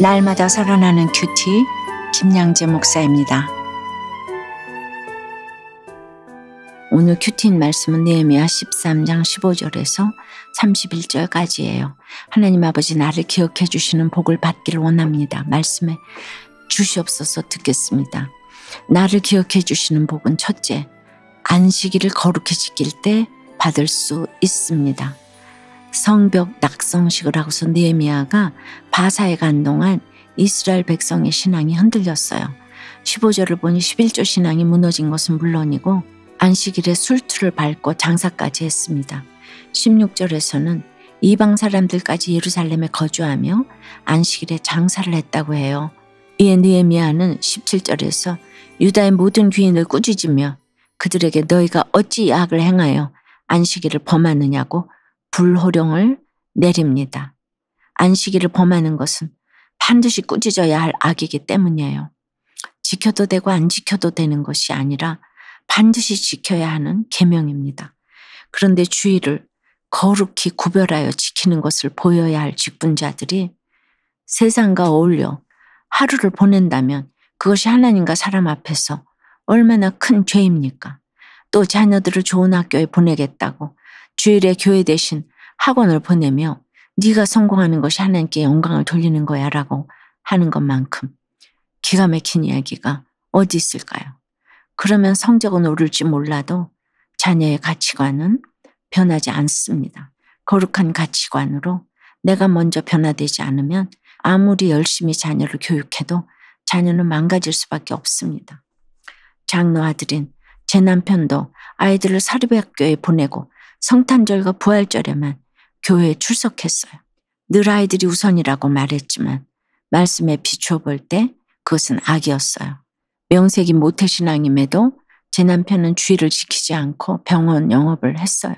날마다 살아나는 큐티 김양재 목사입니다. 오늘 큐티인 말씀은 느헤미야 13장 15절에서 31절까지예요. 하나님 아버지, 나를 기억해 주시는 복을 받기를 원합니다. 말씀에 주시옵소서. 듣겠습니다. 나를 기억해 주시는 복은 첫째, 안식일을 거룩히 지킬 때 받을 수 있습니다. 성벽 낙성식을 하고서 느헤미야가 바사에 간 동안 이스라엘 백성의 신앙이 흔들렸어요. 15절을 보니 11조 신앙이 무너진 것은 물론이고 안식일에 술투를 밟고 장사까지 했습니다. 16절에서는 이방 사람들까지 예루살렘에 거주하며 안식일에 장사를 했다고 해요. 이에 느헤미야는 17절에서 유다의 모든 귀인을 꾸짖으며 그들에게 너희가 어찌 이 악을 행하여 안식일을 범하느냐고 불호령을 내립니다. 안식일을 범하는 것은 반드시 꾸짖어야 할 악이기 때문이에요. 지켜도 되고 안 지켜도 되는 것이 아니라 반드시 지켜야 하는 계명입니다. 그런데 주일을 거룩히 구별하여 지키는 것을 보여야 할 직분자들이 세상과 어울려 하루를 보낸다면 그것이 하나님과 사람 앞에서 얼마나 큰 죄입니까? 또 자녀들을 좋은 학교에 보내겠다고 주일에 교회 대신 학원을 보내며 네가 성공하는 것이 하나님께 영광을 돌리는 거야 라고 하는 것만큼 기가 막힌 이야기가 어디 있을까요? 그러면 성적은 오를지 몰라도 자녀의 가치관은 변하지 않습니다. 거룩한 가치관으로 내가 먼저 변화되지 않으면 아무리 열심히 자녀를 교육해도 자녀는 망가질 수밖에 없습니다. 장로 아들인 제 남편도 아이들을 사립학교에 보내고 성탄절과 부활절에만 교회에 출석했어요. 늘 아이들이 우선이라고 말했지만 말씀에 비추어 볼 때 그것은 악이었어요. 명색이 모태신앙임에도 제 남편은 주일을 지키지 않고 병원 영업을 했어요.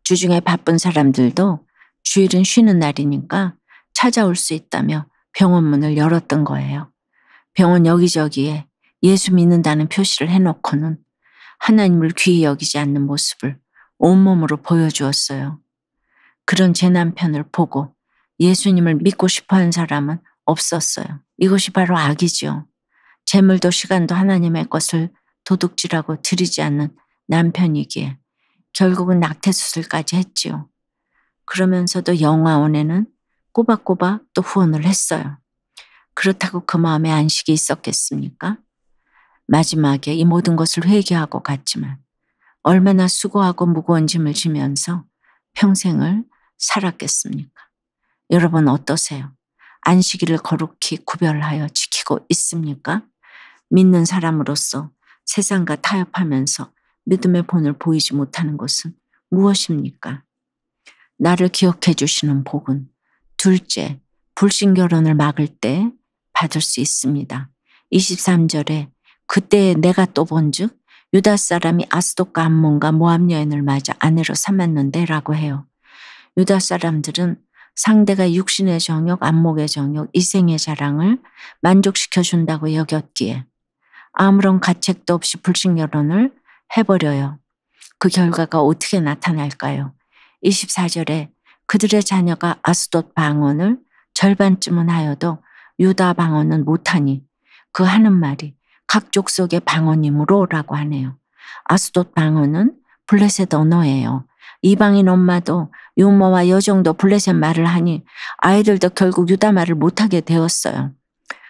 주중에 바쁜 사람들도 주일은 쉬는 날이니까 찾아올 수 있다며 병원 문을 열었던 거예요. 병원 여기저기에 예수 믿는다는 표시를 해놓고는 하나님을 귀히 여기지 않는 모습을 온몸으로 보여주었어요. 그런 제 남편을 보고 예수님을 믿고 싶어하는 사람은 없었어요. 이것이 바로 악이죠. 재물도 시간도 하나님의 것을 도둑질하고 드리지 않는 남편이기에 결국은 낙태수술까지 했지요. 그러면서도 영화원에는 꼬박꼬박 또 후원을 했어요. 그렇다고 그 마음에 안식이 있었겠습니까? 마지막에 이 모든 것을 회개하고 갔지만 얼마나 수고하고 무거운 짐을 지면서 평생을 살았겠습니까? 여러분 어떠세요? 안식일을 거룩히 구별하여 지키고 있습니까? 믿는 사람으로서 세상과 타협하면서 믿음의 본을 보이지 못하는 것은 무엇입니까? 나를 기억해 주시는 복은 둘째, 불신결혼을 막을 때 받을 수 있습니다. 23절에 그때에 내가 또 본즉 유다 사람이 아스돗과 암몬과 모압 여인을 맞아 아내로 삼았는데 라고 해요. 유다 사람들은 상대가 육신의 정욕, 안목의 정욕, 이생의 자랑을 만족시켜준다고 여겼기에 아무런 가책도 없이 불신결혼을 해버려요. 그 결과가 어떻게 나타날까요? 24절에 그들의 자녀가 아스돗 방언을 절반쯤은 하여도 유다 방언은 못하니 그 하는 말이 각 족속의 방언이므로 라고 하네요. 아스돗 방언은 블레셋 언어예요. 이방인 엄마도 유모와 여종도 블레셋 말을 하니 아이들도 결국 유다 말을 못하게 되었어요.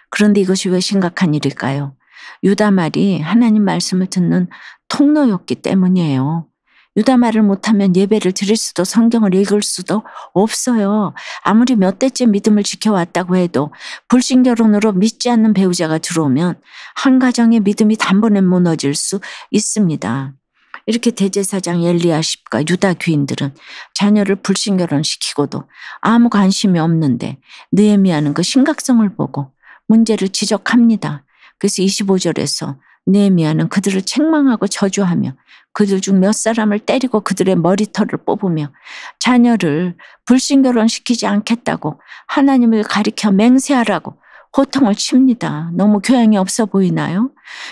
그런데 이것이 왜 심각한 일일까요? 유다 말이 하나님 말씀을 듣는 통로였기 때문이에요. 유다 말을 못하면 예배를 드릴 수도 성경을 읽을 수도 없어요. 아무리 몇 대째 믿음을 지켜왔다고 해도 불신결혼으로 믿지 않는 배우자가 들어오면 한 가정의 믿음이 단번에 무너질 수 있습니다. 이렇게 대제사장 엘리야십과 유다 귀인들은 자녀를 불신결혼시키고도 아무 관심이 없는데 느헤미야는 그 심각성을 보고 문제를 지적합니다. 그래서 25절에서 느헤미야는 그들을 책망하고 저주하며 그들 중 몇 사람을 때리고 그들의 머리털을 뽑으며 자녀를 불신결혼시키지 않겠다고 하나님을 가리켜 맹세하라고 호통을 칩니다. 너무 교양이 없어 보이나요?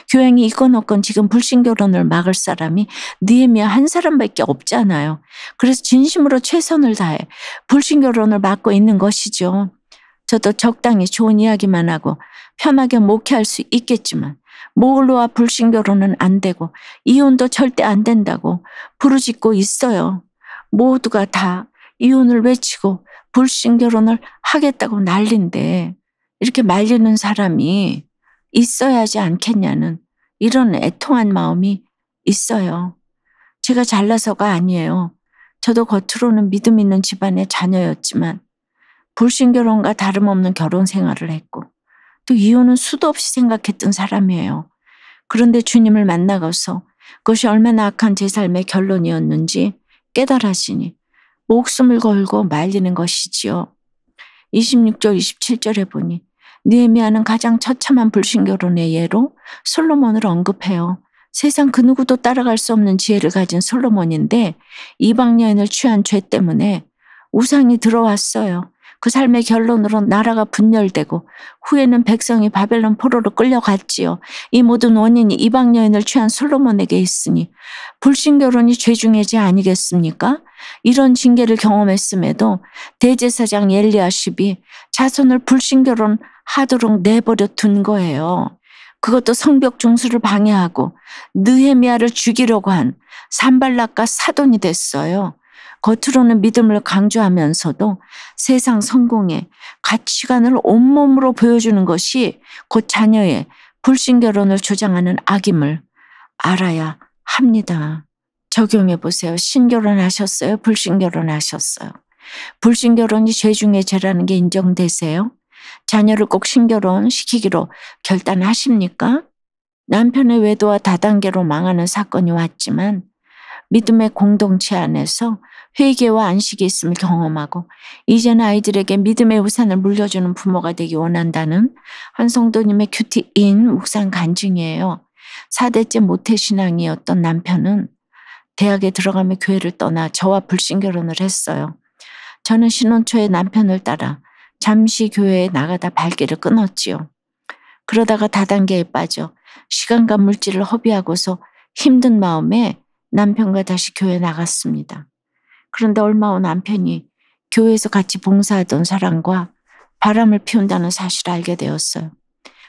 교양이 있건 없건 지금 불신결혼을 막을 사람이 느헤미야 한 사람밖에 없잖아요. 그래서 진심으로 최선을 다해 불신결혼을 막고 있는 것이죠. 저도 적당히 좋은 이야기만 하고 편하게 목회할 수 있겠지만 몰로와 불신결혼은 안 되고 이혼도 절대 안 된다고 부르짖고 있어요. 모두가 다 이혼을 외치고 불신결혼을 하겠다고 난리인데 이렇게 말리는 사람이 있어야 하지 않겠냐는 이런 애통한 마음이 있어요. 제가 잘나서가 아니에요. 저도 겉으로는 믿음 있는 집안의 자녀였지만 불신결혼과 다름없는 결혼 생활을 했고 또 이혼은 수도 없이 생각했던 사람이에요. 그런데 주님을 만나고서 그것이 얼마나 악한 제 삶의 결론이었는지 깨달아지니 목숨을 걸고 말리는 것이지요. 26절 27절에 보니 느헤미야는 가장 처참한 불신결혼의 예로 솔로몬을 언급해요. 세상 그 누구도 따라갈 수 없는 지혜를 가진 솔로몬인데 이방 여인을 취한 죄 때문에 우상이 들어왔어요. 그 삶의 결론으로 나라가 분열되고 후에는 백성이 바벨론 포로로 끌려갔지요. 이 모든 원인이 이방 여인을 취한 솔로몬에게 있으니 불신결혼이 죄 중의 죄 아니겠습니까? 이런 징계를 경험했음에도 대제사장 엘리야십이 자손을 불신결혼하도록 내버려 둔 거예요. 그것도 성벽 중수를 방해하고 느헤미야를 죽이려고 한 산발락과 사돈이 됐어요. 겉으로는 믿음을 강조하면서도 세상 성공의 가치관을 온몸으로 보여주는 것이 곧 자녀의 불신결혼을 조장하는 악임을 알아야 합니다. 적용해 보세요. 신결혼하셨어요? 불신결혼하셨어요? 불신결혼이 죄 중에 죄라는 게 인정되세요? 자녀를 꼭 신결혼시키기로 결단하십니까? 남편의 외도와 다단계로 망하는 사건이 왔지만 믿음의 공동체 안에서 회개와 안식이 있음을 경험하고 이제는 아이들에게 믿음의 우산을 물려주는 부모가 되기 원한다는 한 성도님의 큐티인 묵상 간증이에요. 4대째 모태신앙이었던 남편은 대학에 들어가며 교회를 떠나 저와 불신결혼을 했어요. 저는 신혼 초에 남편을 따라 잠시 교회에 나가다 발길을 끊었지요. 그러다가 다단계에 빠져 시간과 물질을 허비하고서 힘든 마음에 남편과 다시 교회에 나갔습니다. 그런데 얼마 후 남편이 교회에서 같이 봉사하던 사람과 바람을 피운다는 사실을 알게 되었어요.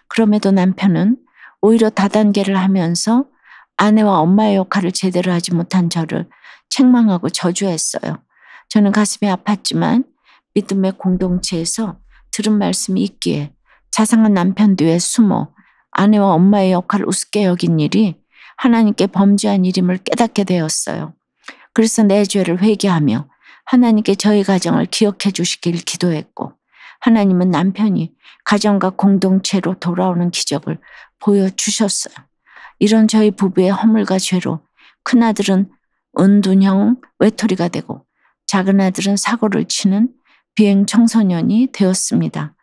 그럼에도 남편은 오히려 다단계를 하면서 아내와 엄마의 역할을 제대로 하지 못한 저를 책망하고 저주했어요. 저는 가슴이 아팠지만 믿음의 공동체에서 들은 말씀이 있기에 자상한 남편 뒤에 숨어 아내와 엄마의 역할을 우습게 여긴 일이 하나님께 범죄한 일임을 깨닫게 되었어요. 그래서 내 죄를 회개하며 하나님께 저희 가정을 기억해 주시길 기도했고 하나님은 남편이 가정과 공동체로 돌아오는 기적을 보여주셨어요. 이런 저희 부부의 허물과 죄로 큰아들은 은둔형 외톨이가 되고 작은아들은 사고를 치는 비행 청소년이 되었습니다.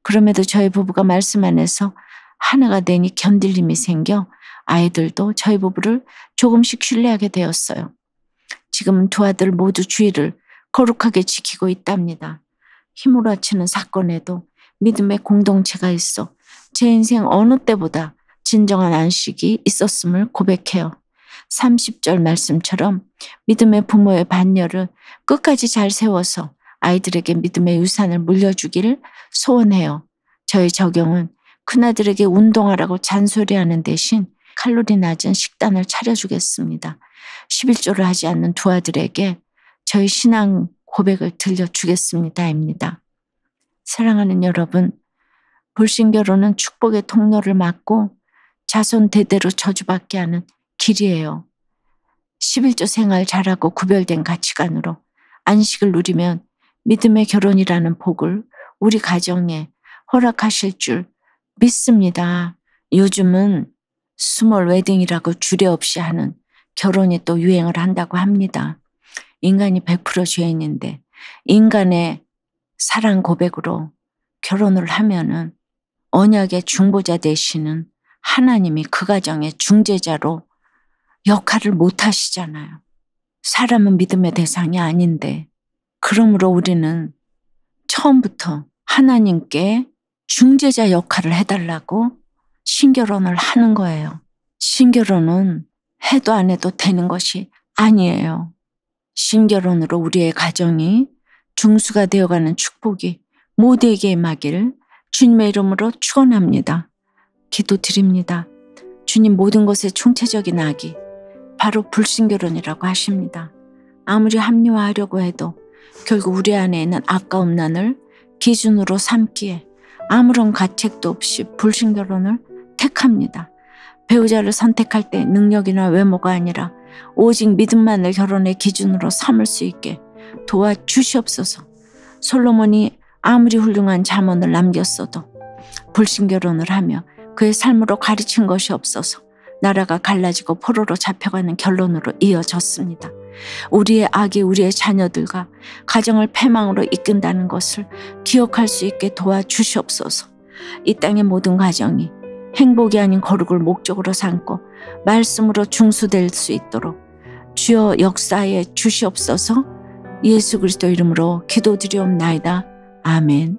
그럼에도 저희 부부가 말씀 안에서 하나가 되니 견딜림이 생겨 아이들도 저희 부부를 조금씩 신뢰하게 되었어요. 지금은 두 아들 모두 주의를 거룩하게 지키고 있답니다. 휘몰아치는 사건에도 믿음의 공동체가 있어 제 인생 어느 때보다 진정한 안식이 있었음을 고백해요. 30절 말씀처럼 믿음의 부모의 반열을 끝까지 잘 세워서 아이들에게 믿음의 유산을 물려주기를 소원해요. 저희 적용은 큰아들에게 운동하라고 잔소리하는 대신 칼로리 낮은 식단을 차려주겠습니다. 11조를 하지 않는 두 아들에게 저희 신앙 고백을 들려주겠습니다입니다. 사랑하는 여러분, 불신결혼은 축복의 통로를 막고 자손 대대로 저주받게 하는 길이에요. 11조 생활 잘하고 구별된 가치관으로 안식을 누리면 믿음의 결혼이라는 복을 우리 가정에 허락하실 줄 믿습니다. 요즘은 스몰 웨딩이라고 주례 없이 하는 결혼이 또 유행을 한다고 합니다. 인간이 100% 죄인인데 인간의 사랑 고백으로 결혼을 하면은 언약의 중보자 되시는 하나님이 그 가정의 중재자로 역할을 못 하시잖아요. 사람은 믿음의 대상이 아닌데 그러므로 우리는 처음부터 하나님께 중재자 역할을 해달라고 신결혼을 하는 거예요. 신결혼은 해도 안 해도 되는 것이 아니에요. 신결혼으로 우리의 가정이 중수가 되어가는 축복이 모두에게 임하기를 주님의 이름으로 축원합니다. 기도드립니다. 주님 모든 것의 총체적인 악이 바로 불신결혼이라고 하십니다. 아무리 합리화하려고 해도 결국 우리 안에 있는 악과 음란을 기준으로 삼기에 아무런 가책도 없이 불신결혼을 택합니다. 배우자를 선택할 때 능력이나 외모가 아니라 오직 믿음만을 결혼의 기준으로 삼을 수 있게 도와주시옵소서. 솔로몬이 아무리 훌륭한 잠언을 남겼어도 불신결혼을 하며 그의 삶으로 가르친 것이 없어서 나라가 갈라지고 포로로 잡혀가는 결론으로 이어졌습니다. 우리의 악이 우리의 자녀들과 가정을 패망으로 이끈다는 것을 기억할 수 있게 도와주시옵소서. 이 땅의 모든 가정이 행복이 아닌 거룩을 목적으로 삼고 말씀으로 중수될 수 있도록 주여 역사에 주시옵소서. 예수 그리스도 이름으로 기도드리옵나이다. 아멘.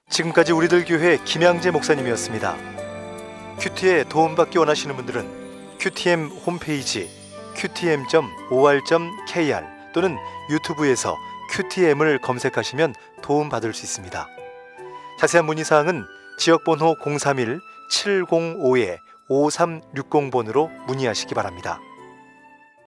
지금까지 우리들 교회 김양재 목사님이었습니다. 큐티에 도움받기 원하시는 분들은 QTM 홈페이지 qtm.or.kr 또는 유튜브에서 QTM을 검색하시면 도움받을 수 있습니다. 자세한 문의사항은 지역번호 031-705-5360번으로 문의하시기 바랍니다.